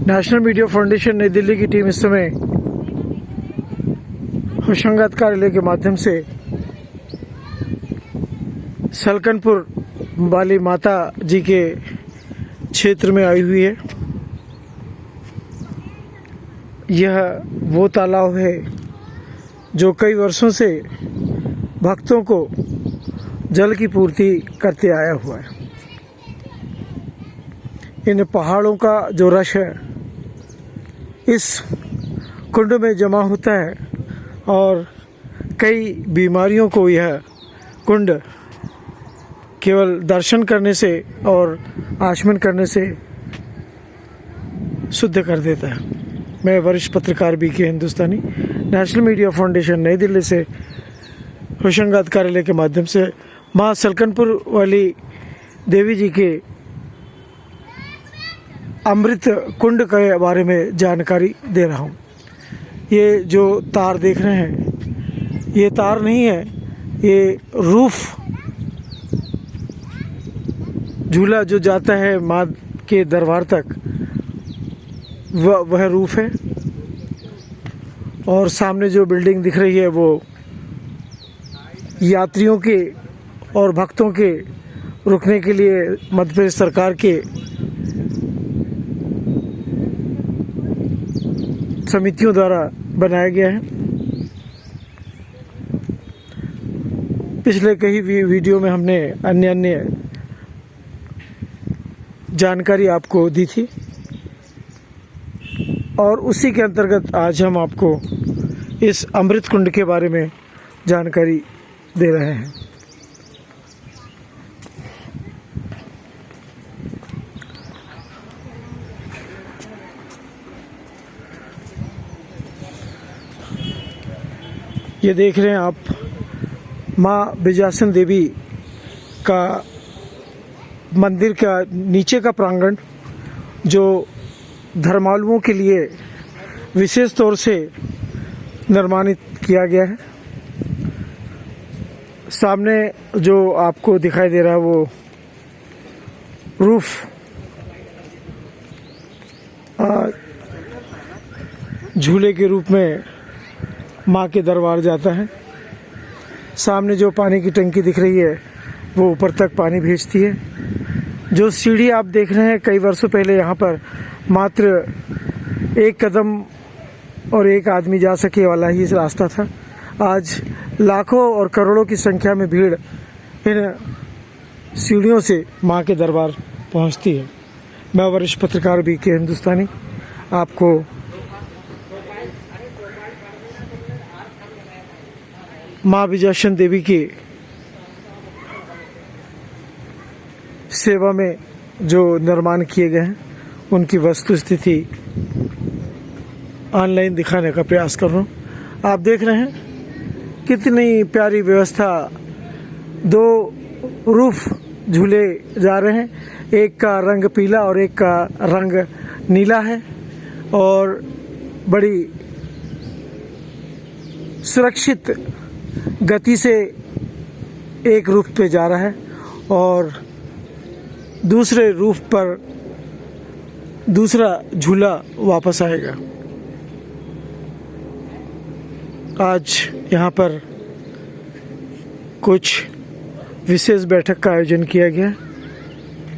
National media foundation नई दिल्ली की team इस समय होशंगाबाद कार्यालय के माध्यम से सलकनपुर वाली माता जी के क्षेत्र में आई हुई है। यह वो तालाब है जो कई वर्षों से भक्तों को जल की पूर्ति करते आया हुआ है। इन पहाड़ों का जो रश है इस कुंड में जमा होता है और कई बीमारियों को यह कुंड केवल दर्शन करने से और आचमन करने से शुद्ध कर देता है। मैं वरिष्ठ पत्रकार बीके हिंदुस्तानी, नेशनल मीडिया फाउंडेशन नई दिल्ली से होशंगाबाद कार्यालय के माध्यम से मां सलकनपुर वाली देवी जी के अमृत कुंड के बारे में जानकारी दे रहा हूँ। ये जो तार देख रहे हैं ये तार नहीं है, ये रूफ झूला जो जाता है माँ के दरबार तक वह रूफ है। और सामने जो बिल्डिंग दिख रही है वो यात्रियों के और भक्तों के रुकने के लिए मध्य प्रदेश सरकार के समितियों द्वारा बनाया गया है। पिछले कई वीडियो में हमने अन्य जानकारी आपको दी थी और उसी के अंतर्गत आज हम आपको इस अमृत कुंड के बारे में जानकारी दे रहे हैं। ये देख रहे हैं आप माँ विजयासन देवी का मंदिर का नीचे का प्रांगण जो धर्मालुओं के लिए विशेष तौर से निर्माणित किया गया है। सामने जो आपको दिखाई दे रहा है वो रूफ झूले के रूप में माँ के दरबार जाता है। सामने जो पानी की टंकी दिख रही है वो ऊपर तक पानी भेजती है। जो सीढ़ी आप देख रहे हैं कई वर्षों पहले यहाँ पर मात्र एक कदम और एक आदमी जा सके वाला ही रास्ता था। आज लाखों और करोड़ों की संख्या में भीड़ इन सीढ़ियों से माँ के दरबार पहुँचती है। मैं वरिष्ठ पत्रकार बीके हिंदुस्तानी आपको माँ विजयासन देवी की सेवा में जो निर्माण किए गए हैं उनकी वस्तु स्थिति ऑनलाइन दिखाने का प्रयास कर रहा हूँ। आप देख रहे हैं कितनी प्यारी व्यवस्था। दो रूफ झूले जा रहे हैं, एक का रंग पीला और एक का रंग नीला है और बड़ी सुरक्षित गति से एक रूफ पे जा रहा है और दूसरे रूफ पर दूसरा झूला वापस आएगा। आज यहाँ पर कुछ विशेष बैठक का आयोजन किया गया।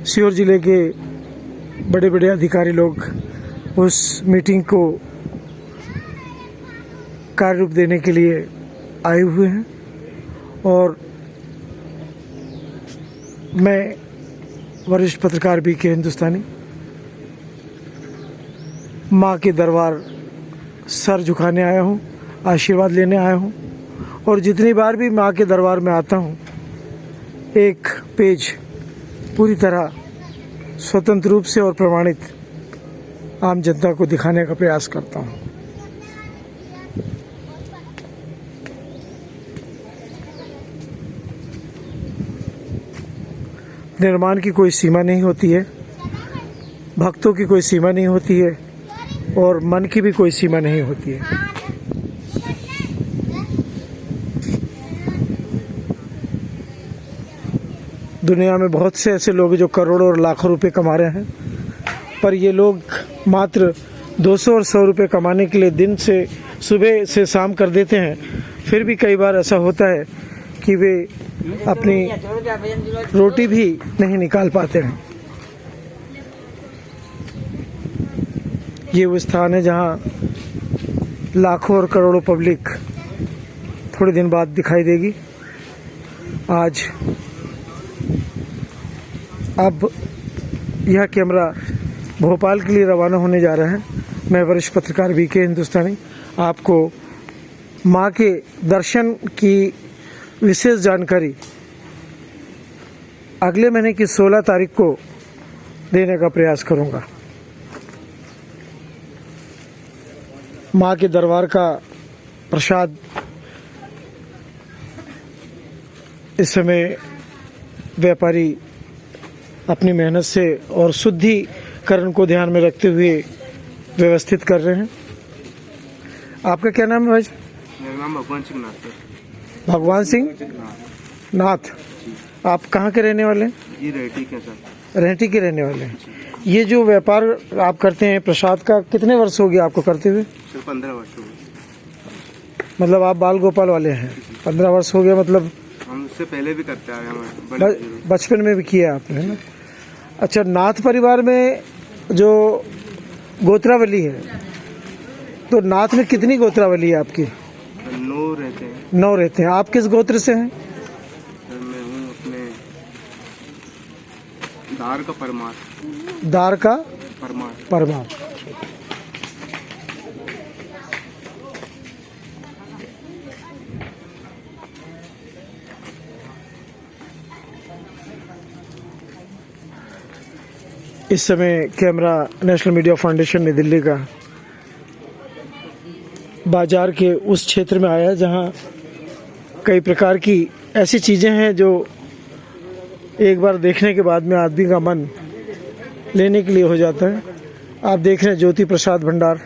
सीहोर जिले के बड़े बड़े अधिकारी लोग उस मीटिंग को कार्य रूप देने के लिए आए हुए हैं और मैं वरिष्ठ पत्रकार बीके हिंदुस्तानी माँ के दरबार सर झुकाने आया हूँ, आशीर्वाद लेने आया हूँ और जितनी बार भी माँ के दरबार में आता हूँ एक पेज पूरी तरह स्वतंत्र रूप से और प्रमाणित आम जनता को दिखाने का प्रयास करता हूँ। निर्माण की कोई सीमा नहीं होती है, भक्तों की कोई सीमा नहीं होती है और मन की भी कोई सीमा नहीं होती है। दुनिया में बहुत से ऐसे लोग जो करोड़ों और लाखों रुपए कमा रहे हैं, पर ये लोग मात्र 200 और 100 रुपये कमाने के लिए दिन से सुबह से शाम कर देते हैं, फिर भी कई बार ऐसा होता है कि वे अपनी रोटी भी नहीं निकाल पाते हैं। ये वो स्थान है जहाँ लाखों और करोड़ों पब्लिक थोड़े दिन बाद दिखाई देगी। आज अब यह कैमरा भोपाल के लिए रवाना होने जा रहा है। मैं वरिष्ठ पत्रकार वीके हिंदुस्तानी आपको माँ के दर्शन की विशेष जानकारी अगले महीने की 16 तारीख को देने का प्रयास करूँगा। माँ के दरबार का प्रसाद इस समय व्यापारी अपनी मेहनत से और शुद्धिकरण को ध्यान में रखते हुए व्यवस्थित कर रहे हैं। आपका क्या नाम है भाई? मेरा नाम भगवान सिंह नाथ है। भगवान सिंह नाथ। आप कहाँ के रहने वाले हैं? ये रेहटी के सर। रेहटी के रहने वाले हैं। ये जो व्यापार आप करते हैं प्रसाद का, कितने वर्ष हो गए आपको करते हुए? सिर्फ 15 वर्ष हो गए। मतलब आप बाल गोपाल वाले हैं। 15 वर्ष हो गया। मतलब हम उससे पहले भी करते आए हैं, बचपन में भी किया आपने, है ना? अच्छा, नाथ परिवार में जो गोत्रावली है, तो नाथ में कितनी गोत्रावली है आपकी? 9 रहते हैं। 9 रहते हैं। आप किस गोत्र से हैं? मैं हूँ अपने दार का परमार। दार का परमार। परमार। इस समय कैमरा नेशनल मीडिया फाउंडेशन नई दिल्ली का बाजार के उस क्षेत्र में आया है जहां कई प्रकार की ऐसी चीज़ें हैं जो एक बार देखने के बाद में आदमी का मन लेने के लिए हो जाता है। आप देख रहे हैं ज्योति प्रसाद भंडार,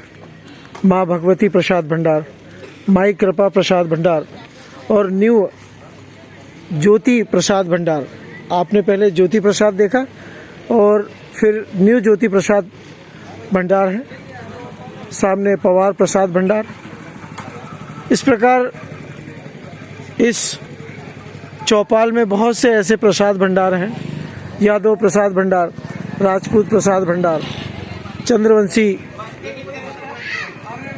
माँ भगवती प्रसाद भंडार, माई कृपा प्रसाद भंडार और न्यू ज्योति प्रसाद भंडार। आपने पहले ज्योति प्रसाद देखा और फिर न्यू ज्योति प्रसाद भंडार है, सामने पवार प्रसाद भंडार। इस प्रकार इस चौपाल में बहुत से ऐसे प्रसाद भंडार हैं। यादव प्रसाद भंडार, राजपूत प्रसाद भंडार, चंद्रवंशी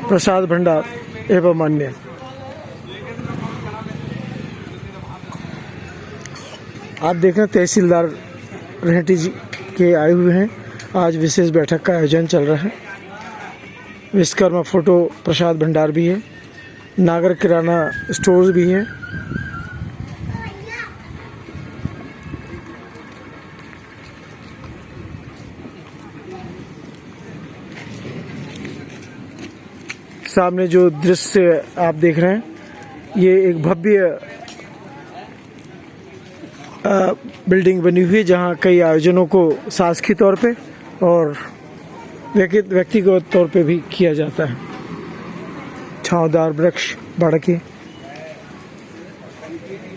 प्रसाद भंडार एवं अन्य। आप देख रहे हैं तहसीलदार रेहटी जी के आए हुए हैं। आज विशेष बैठक का आयोजन चल रहा है। विश्वकर्मा फोटो प्रसाद भंडार भी है, नागर किराना स्टोर्स भी है। सामने जो दृश्य आप देख रहे हैं, ये एक भव्य बिल्डिंग बनी हुई है जहाँ कई आयोजनों को शासकीय तौर पे और व्यक्तिगत तौर पे भी किया जाता है। छांवदार वृक्ष बढ़ के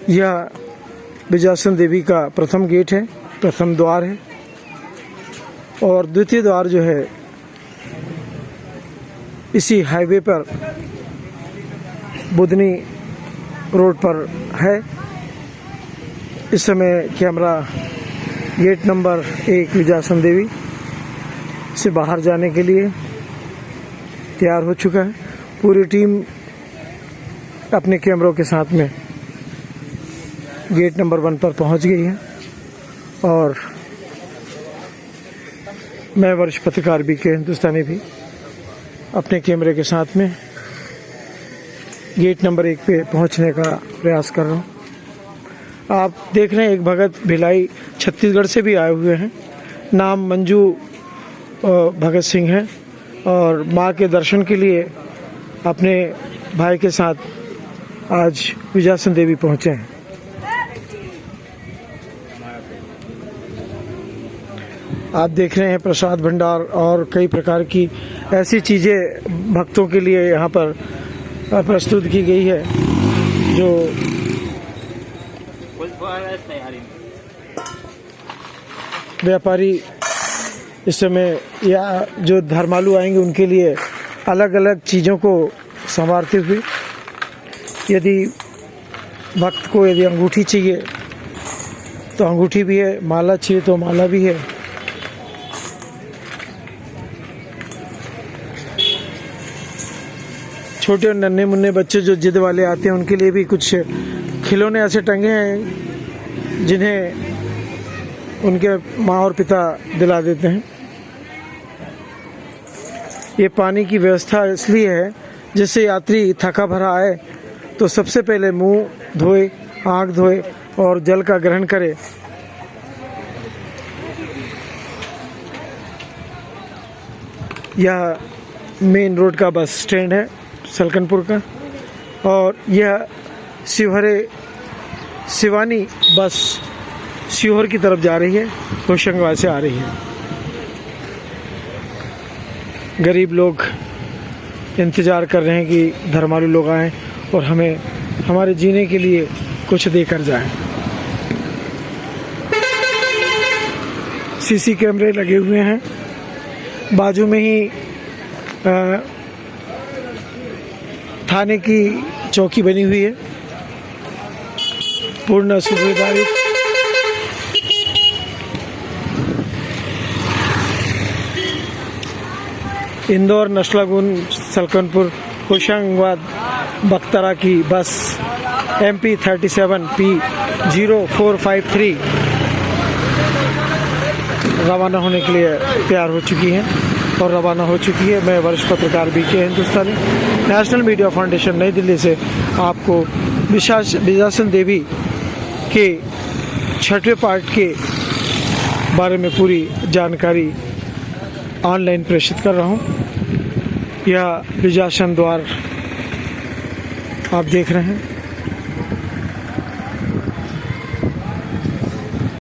यह विजयासन देवी का प्रथम गेट है, प्रथम द्वार है और द्वितीय द्वार जो है इसी हाईवे पर बुधनी रोड पर है। इस समय कैमरा गेट नंबर 1 विजयासन देवी से बाहर जाने के लिए तैयार हो चुका है। पूरी टीम अपने कैमरों के साथ में गेट नंबर 1 पर पहुंच गई है और मैं वरिष्ठ पत्रकार वीके हिंदुस्तानी भी अपने कैमरे के साथ में गेट नंबर 1 पे पहुंचने का प्रयास कर रहा हूं। आप देख रहे हैं एक भगत भिलाई छत्तीसगढ़ से भी आए हुए हैं। नाम मंजू भगत सिंह है और माँ के दर्शन के लिए अपने भाई के साथ आज विजयासन देवी पहुँचे हैं। आप देख रहे हैं प्रसाद भंडार और कई प्रकार की ऐसी चीज़ें भक्तों के लिए यहाँ पर प्रस्तुत की गई है जो व्यापारी इस समय या जो धर्मालु आएंगे उनके लिए अलग अलग चीज़ों को संवारते हुए, यदि भक्त को यदि अंगूठी चाहिए तो अंगूठी भी है, माला चाहिए तो माला भी है। छोटे और नन्हे मुन्ने बच्चे जो जिद वाले आते हैं उनके लिए भी कुछ खिलौने ऐसे टंगे हैं जिन्हें उनके माँ और पिता दिला देते हैं। ये पानी की व्यवस्था इसलिए है जिससे यात्री थका भरा आए तो सबसे पहले मुंह धोए, आँख धोए और जल का ग्रहण करे। यह मेन रोड का बस स्टैंड है सलकनपुर का, और यह शिवानी बस सीहोर की तरफ जा रही है, होशंगाबाद से आ रही है। गरीब लोग इंतज़ार कर रहे हैं कि धर्मालु लोग आएं और हमें हमारे जीने के लिए कुछ देकर जाएं। सीसी कैमरे लगे हुए हैं, बाजू में ही थाने की चौकी बनी हुई है, पूर्ण सुविधायुक्त। इंदौर, नशलागुन, सलकनपुर, होशंगाबाद, बख्तरा की बस MP 37P 0453 रवाना होने के लिए तैयार हो चुकी हैं और रवाना हो चुकी है। मैं वरिष्ठ पत्रकार BK हिंदुस्तानी, नेशनल मीडिया फाउंडेशन, नई दिल्ली से आपको विजासन देवी के 6वें पार्ट के बारे में पूरी जानकारी ऑनलाइन प्रेषित कर रहा हूँ। यह विजासन द्वार आप देख रहे हैं।